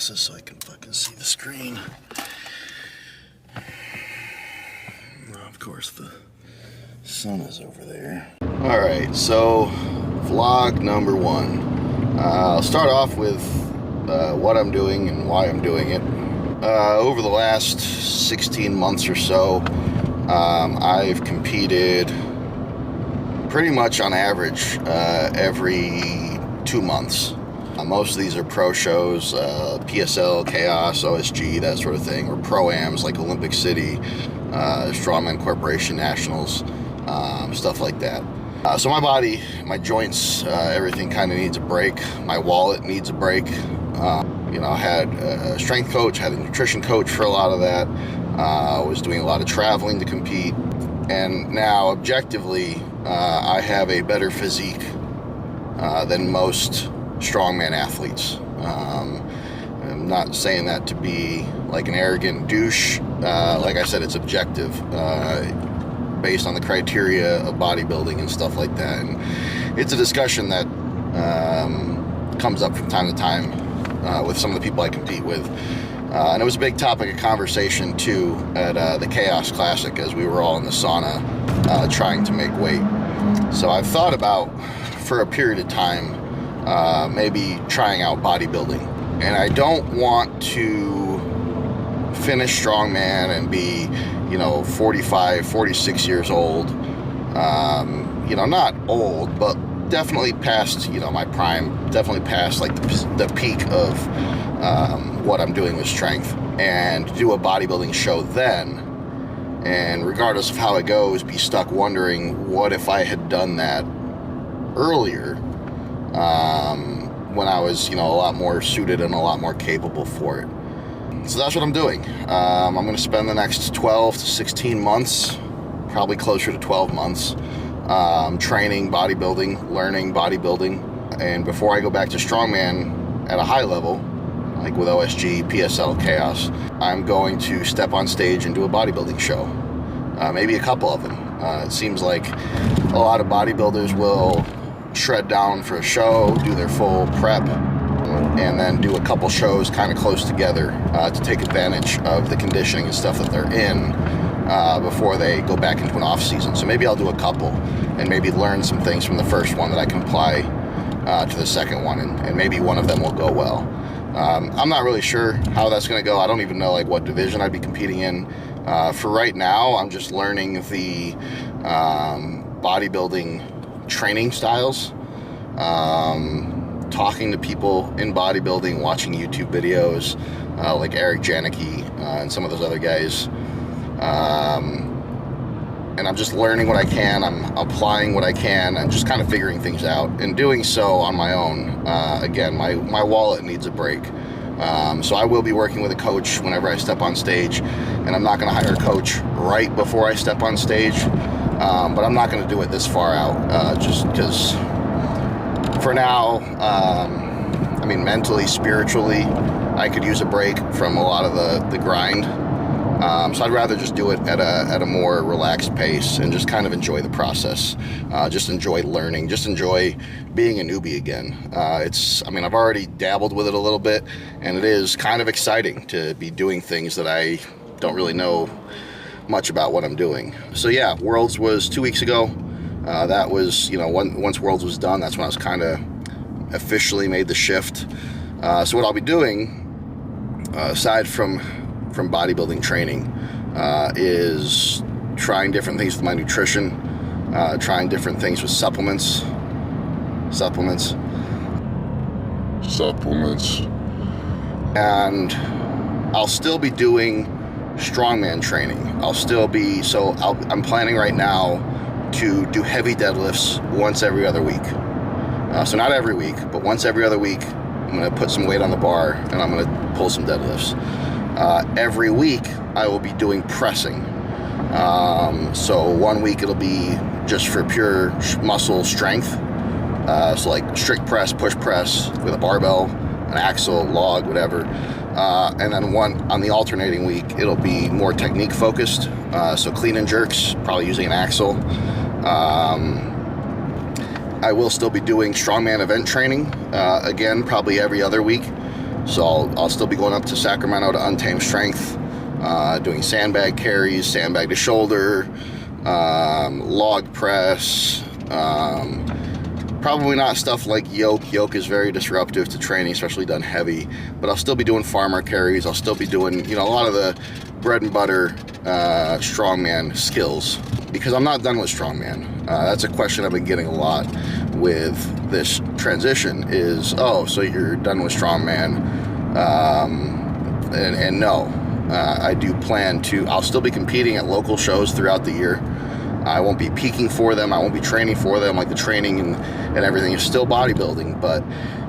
glasses so I can fucking see the screen. Of course, the sun is over there. Alright, so vlog number 1. I'll start off with what I'm doing and why I'm doing it. Over the last 16 months or so, I've competed pretty much on average every 2 months. Most of these are pro shows, PSL, Chaos, OSG, that sort of thing, or pro-ams like Olympic City, Strongman Corporation Nationals, stuff like that. So my body, my joints, everything kind of needs a break. My wallet needs a break. You know, I had a strength coach, had a nutrition coach for a lot of that. I was doing a lot of traveling to compete. And now, objectively, I have a better physique than most strongman athletes. I'm not saying that to be like an arrogant douche. Like I said, it's objective, based on the criteria of bodybuilding and stuff like that. And it's a discussion that comes up from time to time with some of the people I compete with. And it was a big topic of conversation too at the Chaos Classic, as we were all in the sauna trying to make weight. So I've thought about, for a period of time, maybe trying out bodybuilding. And I don't want to finish strongman and be, you know, 45, 46 years old. You know, not old, but definitely past, you know, my prime, definitely past like the peak of what I'm doing with strength, and do a bodybuilding show then. And regardless of how it goes, be stuck wondering, what if I had done that earlier, when I was, you know, a lot more suited and a lot more capable for it. So that's what I'm doing. I'm going to spend the next 12 to 16 months, probably closer to 12 months, training bodybuilding, learning bodybuilding. And before I go back to strongman at a high level, like with OSG, PSL, Chaos, I'm going to step on stage and do a bodybuilding show. Maybe a couple of them. It seems like a lot of bodybuilders will shred down for a show, do their full prep, and then do a couple shows kind of close together to take advantage of the conditioning and stuff that they're in before they go back into an off season. So maybe I'll do a couple and maybe learn some things from the first one that I can apply to the second one, and maybe one of them will go well. I'm not really sure how that's going to go. I don't even know like what division I'd be competing in. For right now, I'm just learning the bodybuilding training styles, talking to people in bodybuilding, watching YouTube videos like Eric Janicki and some of those other guys. And I'm just learning what I can, I'm applying what I can, and just kind of figuring things out, and doing so on my own. Again, my wallet needs a break. So I will be working with a coach whenever I step on stage, and I'm not going to hire a coach right before I step on stage, but I'm not going to do it this far out, just because for now, I mean, mentally, spiritually, I could use a break from a lot of the grind. So I'd rather just do it at a more relaxed pace and just kind of enjoy the process, just enjoy learning, just enjoy being a newbie again. I mean, I've already dabbled with it a little bit, and it is kind of exciting to be doing things that I don't really know much about what I'm doing. So yeah, Worlds was 2 weeks ago. That was, you know, once Worlds was done, that's when I was kind of officially made the shift. So what I'll be doing, aside from bodybuilding training, is trying different things with my nutrition, trying different things with supplements, and I'll still be doing strongman training. I'm planning right now to do heavy deadlifts once every other week. So not every week, but once every other week, I'm going to put some weight on the bar and I'm going to pull some deadlifts. Every week I will be doing pressing. So 1 week it'll be just for pure muscle strength. So like strict press, push press with a barbell, an axle, log, whatever. And then on the alternating week, it'll be more technique focused. So clean and jerks, probably using an axle. I will still be doing strongman event training, again, probably every other week. So I'll still be going up to Sacramento to Untamed Strength, doing sandbag carries, sandbag to shoulder, log press, probably not stuff like yoke. Yoke is very disruptive to training, especially done heavy, but I'll still be doing farmer carries. I'll still be doing, you know, a lot of the bread and butter strongman skills, because I'm not done with strongman. That's a question I've been getting a lot with this transition is, oh, so you're done with strongman? And no, I do plan to. I'll still be competing at local shows throughout the year. I won't be peaking for them. I won't be training for them. Like, the training and everything is still bodybuilding. But,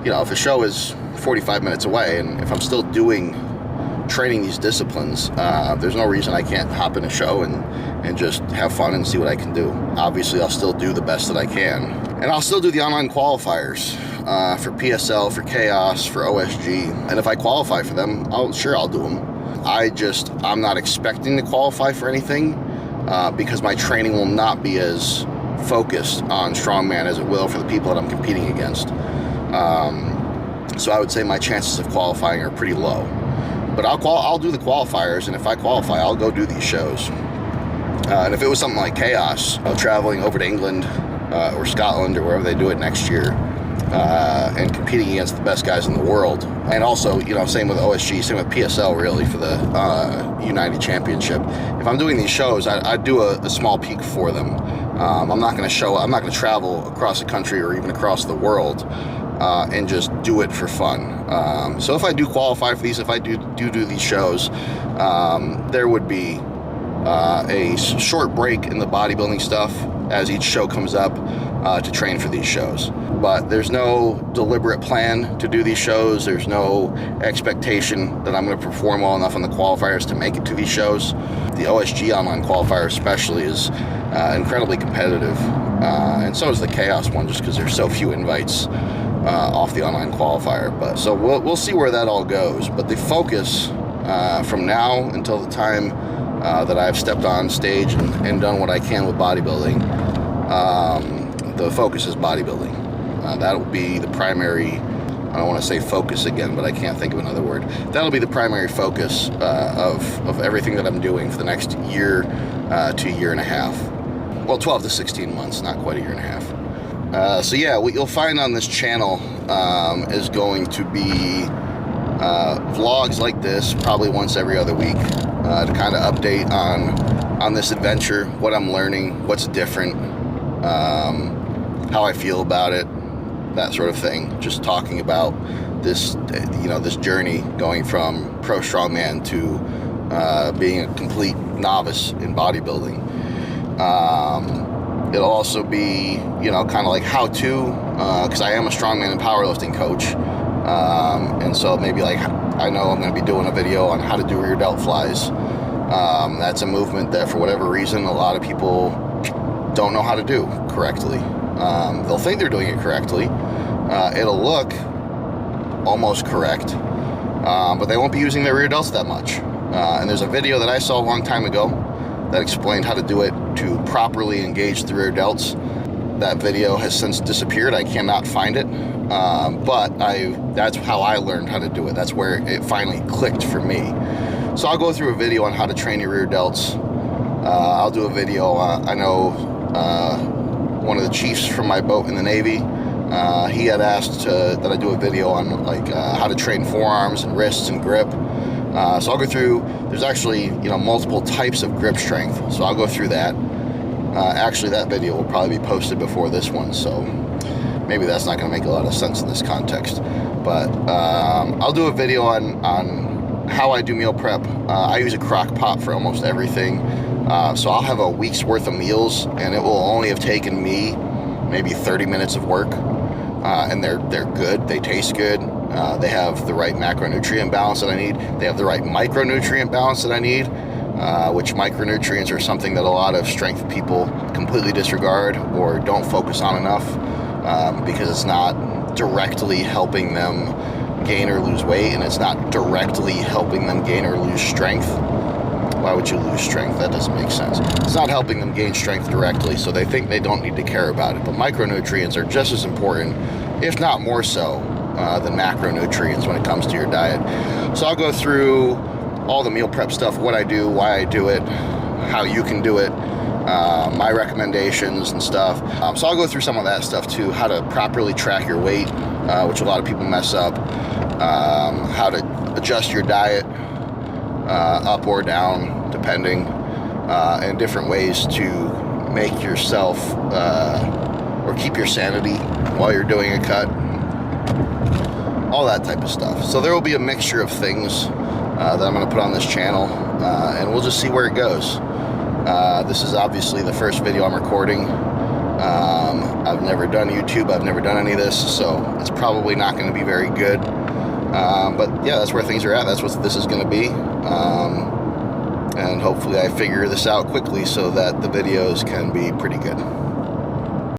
you know, if a show is 45 minutes away, and if I'm still training these disciplines, there's no reason I can't hop in a show and just have fun and see what I can do. Obviously, I'll still do the best that I can. And I'll still do the online qualifiers for PSL, for Chaos, for OSG. And if I qualify for them, I'll do them. I'm not expecting to qualify for anything, because my training will not be as focused on strongman as it will for the people that I'm competing against. So I would say my chances of qualifying are pretty low. But I'll do the qualifiers, and if I qualify, I'll go do these shows. And if it was something like Chaos, traveling over to England or Scotland or wherever they do it next year, and competing against the best guys in the world, and also, you know, same with OSG, same with PSL, really, for the United Championship. If I'm doing these shows, I'd do a small peak for them. I'm not going to travel across the country or even across the world and just do it for fun. So if I do qualify for these, if I do these shows, there would be a short break in the bodybuilding stuff as each show comes up to train for these shows. But there's no deliberate plan to do these shows. There's no expectation that I'm going to perform well enough on the qualifiers to make it to these shows. The OSG online qualifier especially is incredibly competitive, and so is the Chaos one, just because there's so few invites off the online qualifier. But so we'll see where that all goes. But the focus from now until the time that I've stepped on stage and done what I can with bodybuilding, the focus is bodybuilding. That'll be the primary, I don't want to say focus again, but I can't think of another word. That'll be the primary focus of everything that I'm doing for the next year to year and a half. Well, 12 to 16 months, not quite a year and a half. So yeah, what you'll find on this channel is going to be vlogs like this, probably once every other week, to kind of update on this adventure, what I'm learning, what's different, how I feel about it, that sort of thing. Just talking about this, you know, this journey going from pro strongman to being a complete novice in bodybuilding. It'll also be, you know, kind of like how to, because I am a strongman and powerlifting coach, and so maybe like I know I'm going to be doing a video on how to do rear delt flies. That's a movement that for whatever reason a lot of people don't know how to do correctly. They'll think they're doing it correctly. It'll look almost correct, but they won't be using their rear delts that much. And there's a video that I saw a long time ago that explained how to do it to properly engage the rear delts. That video has since disappeared. I cannot find it, but that's how I learned how to do it. That's where it finally clicked for me. So I'll go through a video on how to train your rear delts. I'll do a video, I know one of the chiefs from my boat in the Navy, he had asked that I do a video on like how to train forearms and wrists and grip. So I'll go through, there's actually, you know, multiple types of grip strength. So I'll go through that. Actually, that video will probably be posted before this one, so maybe that's not going to make a lot of sense in this context. But I'll do a video on how I do meal prep. I use a crock pot for almost everything. So I'll have a week's worth of meals, and it will only have taken me maybe 30 minutes of work. And they're good. They taste good. They have the right macronutrient balance that I need. They have the right micronutrient balance that I need, which micronutrients are something that a lot of strength people completely disregard or don't focus on enough, because it's not directly helping them gain or lose weight, and it's not directly helping them gain or lose strength. Why would you lose strength? That doesn't make sense. It's not helping them gain strength directly, so they think they don't need to care about it. But micronutrients are just as important, if not more so, than macronutrients when it comes to your diet. So I'll go through all the meal prep stuff, what I do, why I do it, how you can do it, my recommendations and stuff. So I'll go through some of that stuff too, how to properly track your weight, which a lot of people mess up, how to adjust your diet up or down depending, and different ways to make yourself or keep your sanity while you're doing a cut, all that type of stuff. So there will be a mixture of things that I'm going to put on this channel, and we'll just see where it goes. This is obviously the first video I'm recording. I've never done YouTube, I've never done any of this, so it's probably not going to be very good. But yeah, that's where things are at. That's what this is going to be. And hopefully I figure this out quickly so that the videos can be pretty good.